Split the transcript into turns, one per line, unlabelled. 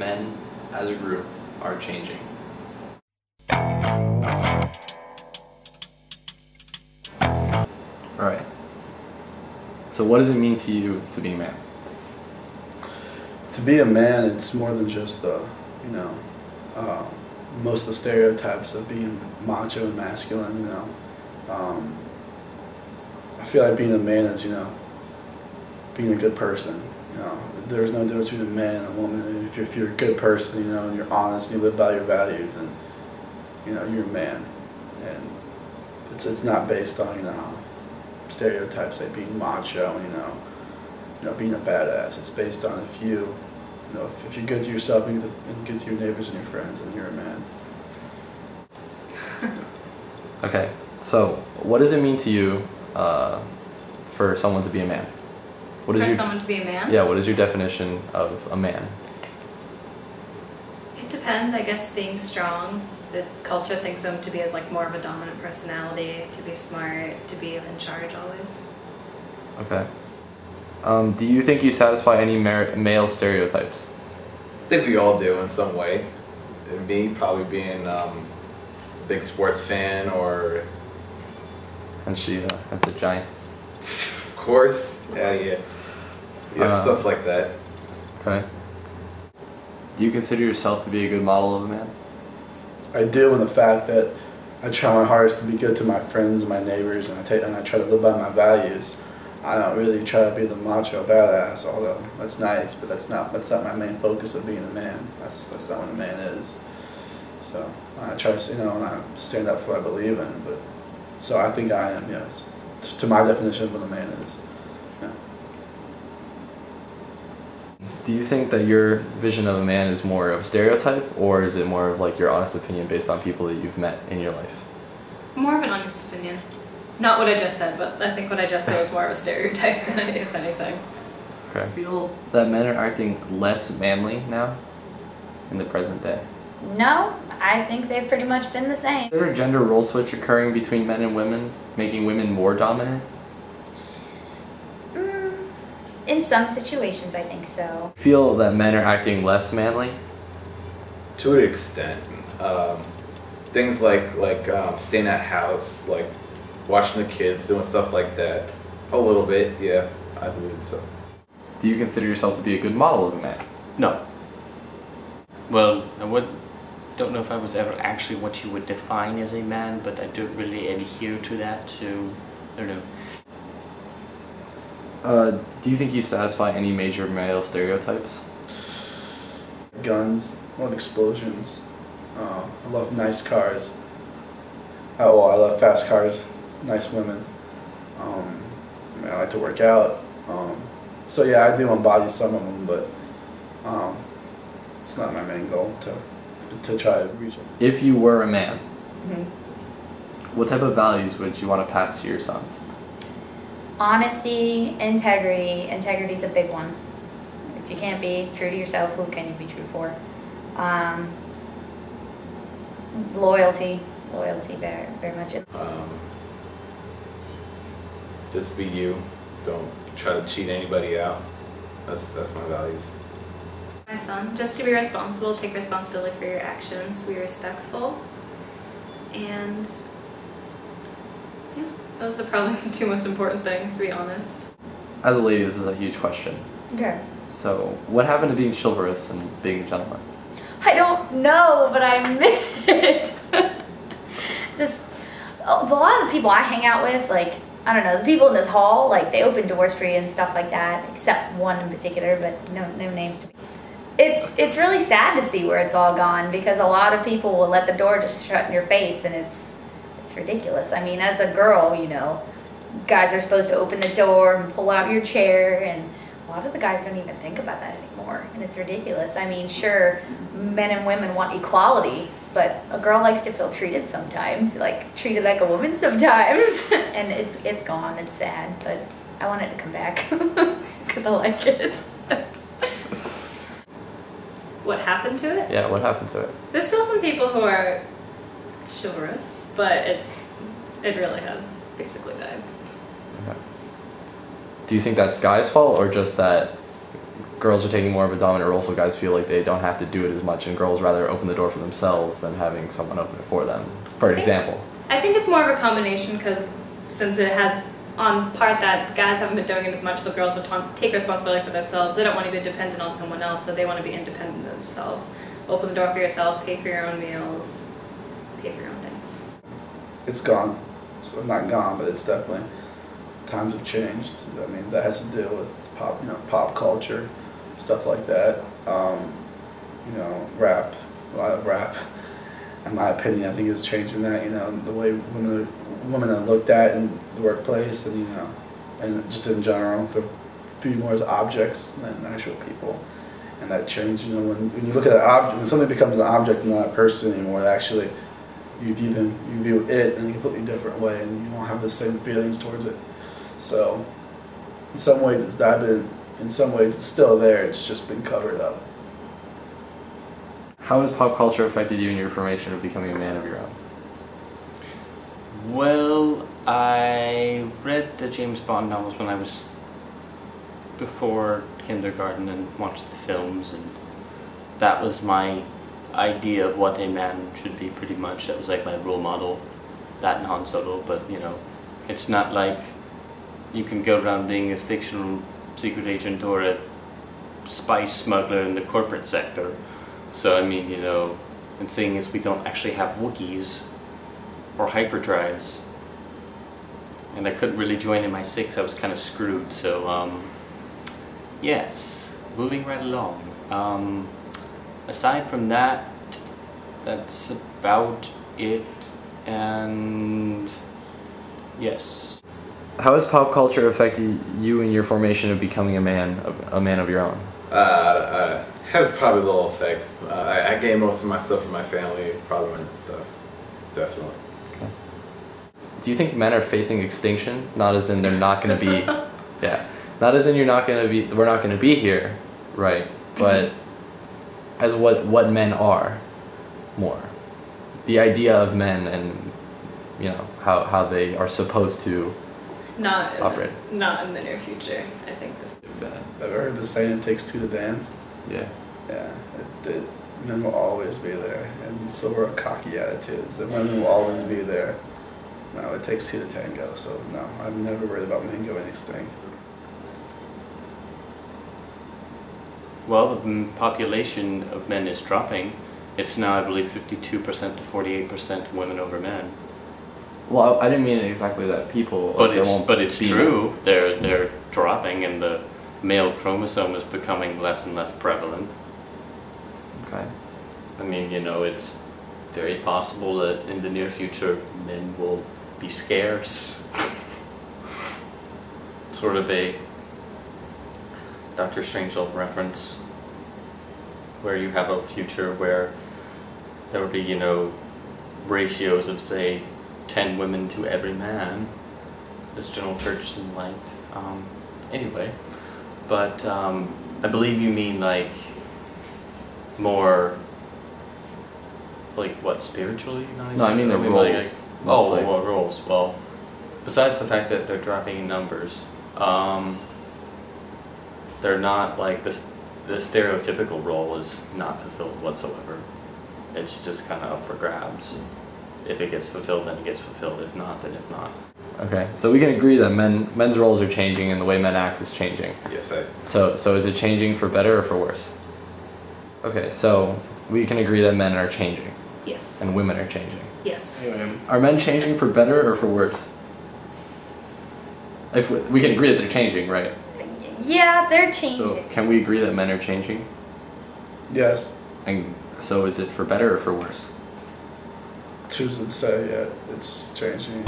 men as a group are changing? Alright. So what does it mean to you to be a man?
To be a man, it's more than just the, most of the stereotypes of being macho and masculine, I feel like being a man is, being a good person. There's no difference between a man and a woman. If you're a good person, and you're honest and you live by your values, and you're a man. And it's not based on, stereotypes like being macho, being a badass. It's based on if you're good to yourself and good to your neighbors and your friends, and you're a man.
Okay, so what does it mean to you for someone to be a man?
Someone to be a man?
Yeah, what is your definition of a man?
It depends, I guess. Being strong. The culture thinks of him to be as like more of a dominant personality, to be smart, to be in charge always.
Okay. Do you think you satisfy any male stereotypes?
I think we all do in some way. And me probably being a big sports fan, or...
And she, as the Giants.
Of course, yeah, stuff like that.
Okay. Do you consider yourself to be a good model of a man?
I do, in the fact that I try my hardest to be good to my friends and my neighbors, and I try to live by my values. I don't really try to be the macho badass, although that's nice, but that's not my main focus of being a man. That's not what a man is. So I try to, and I stand up for what I believe in. But so I think I am, yes, to my definition of what a man is. Yeah.
Do you think that your vision of a man is more of a stereotype, or is it more of like your honest opinion based on people that you've met in your life?
More of an honest opinion. Not what I just said, but I think what I just said was more of a stereotype than if anything.
Okay. I feel that men are acting less manly now in the present day.
No, I think they've pretty much been the same.
Is there a gender role switch occurring between men and women, making women more dominant?
In some situations, I think so.
Feel that men are acting less manly?
To an extent. Things like staying at house, like watching the kids, doing stuff like that. A little bit, yeah, I believe so.
Do you consider yourself to be a good model of a man?
No. Well, don't know if I was ever actually what you would define as a man, but I don't really adhere to that, so I don't know.
Do you think you satisfy any major male stereotypes?
Guns, I love explosions. I love nice cars. I love fast cars, nice women. I like to work out. So yeah, I do embody some of them, but it's not my main goal to try to reach it.
If you were a man, what type of values would you want to pass to your sons?
Honesty, integrity. Integrity is a big one. If you can't be true to yourself, who can you be true for? Loyalty, very, very much it.
Just be you. Don't try to cheat anybody out. That's my values.
My son, just to be responsible, take responsibility for your actions, be respectful, and yeah, those are probably the two most important things, to be honest.
As a lady, this is a huge question.
Okay.
So, what happened to being chivalrous and being a gentleman?
I don't know, but I miss it. Just a lot of the people I hang out with, like, I don't know, the people in this hall, like, they open doors for you and stuff like that, except one in particular, but no names to be. It's really sad to see where it's all gone, because a lot of people will let the door just shut in your face, and it's ridiculous. I mean, as a girl, guys are supposed to open the door and pull out your chair, and a lot of the guys don't even think about that anymore, and it's ridiculous. I mean, sure, men and women want equality, but a girl likes to feel treated sometimes, like treated like a woman sometimes, and it's gone. It's sad, but I want it to come back because I like it.
What happened to it?
Yeah, what happened to it?
There's still some people who are chivalrous, but it really has basically died.
Okay. Do you think that's guys' fault, or just that girls are taking more of a dominant role, so guys feel like they don't have to do it as much, and girls rather open the door for themselves than having someone open it for them. For example.
I think it's more of a combination because since it has on part that guys haven't been doing it as much, so girls will take responsibility for themselves. They don't want to be dependent on someone else, so they want to be independent of themselves. Open the door for yourself, pay for your own meals, pay for your own things.
It's gone. So not gone, but it's definitely, times have changed. I mean, that has to do with pop culture, stuff like that. Rap, a lot of rap. In my opinion, I think is changing that. The way women are looked at in the workplace, and and just in general, they're viewed more as objects than actual people. And that change, when you look at an object, when something becomes an object and not a person anymore, actually, you view it in a completely different way, and you don't have the same feelings towards it. So, in some ways it's died, but in some ways it's still there. It's just been covered up.
How has pop culture affected you in your formation of becoming a man of your own?
Well, I read the James Bond novels when I was before kindergarten and watched the films, and that was my idea of what a man should be, pretty much. That was like my role model, that and Han Solo, but it's not like you can go around being a fictional secret agent or a spice smuggler in the corporate sector. So I mean, and seeing as we don't actually have Wookiees or hyperdrives, and I couldn't really join MI6, I was kind of screwed. So yes, moving right along. Aside from that, that's about it, and yes.
How has pop culture affected you in your formation of becoming a man of your own?
Has probably a little effect. I gained most of my stuff from my family, probably and stuff. Definitely.
Okay. Do you think men are facing extinction? Not as in they're not going to be, yeah. Not as in we're not going to be here, right? But as what men are, more. The idea of men and, how they are supposed to operate.
Not in the near future. I think this.
I've heard the saying, "It takes two to dance."
Yeah.
Yeah, men will always be there, and so are cocky attitudes, and women will always be there. No, it takes two to tango, so no, I've never worried about men going extinct.
Well, the population of men is dropping. It's now, I believe, 52% to 48% women over men.
Well, I didn't mean it exactly that people.
But it's true. They're dropping, and the male chromosome is becoming less and less prevalent.
Okay.
I mean, it's very possible that in the near future men will be scarce. Sort of a Dr. Strangelove reference, where you have a future where there will be, ratios of, say, 10 women to every man, as General Turgidson liked. Anyway, but I believe you mean like more, like what, spiritually?
No, I mean the roles.
Well, roles. Well, besides the fact that they're dropping in numbers, they're not like this. The stereotypical role is not fulfilled whatsoever. It's just kind of up for grabs. If it gets fulfilled, then it gets fulfilled. If not, then if not.
Okay, so we can agree that men's roles are changing and the way men act is changing.
Yes,
So is it changing for better or for worse? Okay, so we can agree that men are changing.
Yes.
And women are changing.
Yes.
Anyway, are men changing for better or for worse? If we can agree that they're changing, right?
Yeah, they're changing.
So can we agree that men are changing?
Yes.
And so is it for better or for worse?
Choose to say, yeah, it's changing.